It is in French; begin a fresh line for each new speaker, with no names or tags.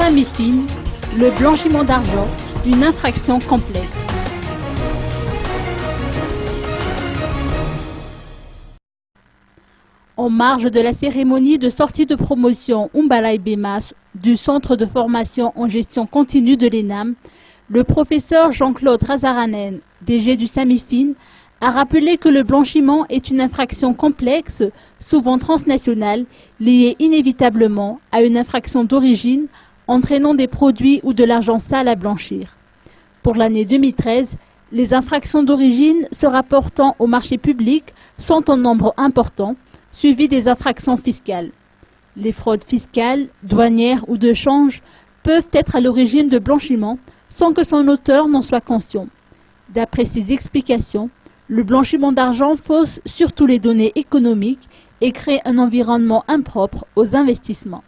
Samifine, le blanchiment d'argent, une infraction complexe. En marge de la cérémonie de sortie de promotion Umbalaï Bemas du Centre de formation en gestion continue de l'ENAM, le professeur Jean-Claude Razaranen, DG du Samifine, a rappelé que le blanchiment est une infraction complexe, souvent transnationale, liée inévitablement à une infraction d'origine entraînant des produits ou de l'argent sale à blanchir. Pour l'année 2013, les infractions d'origine se rapportant au marché public sont en nombre important, suivies des infractions fiscales. Les fraudes fiscales, douanières ou de change peuvent être à l'origine de blanchiment sans que son auteur n'en soit conscient. D'après ses explications, le blanchiment d'argent fausse surtout les données économiques et crée un environnement impropre aux investissements.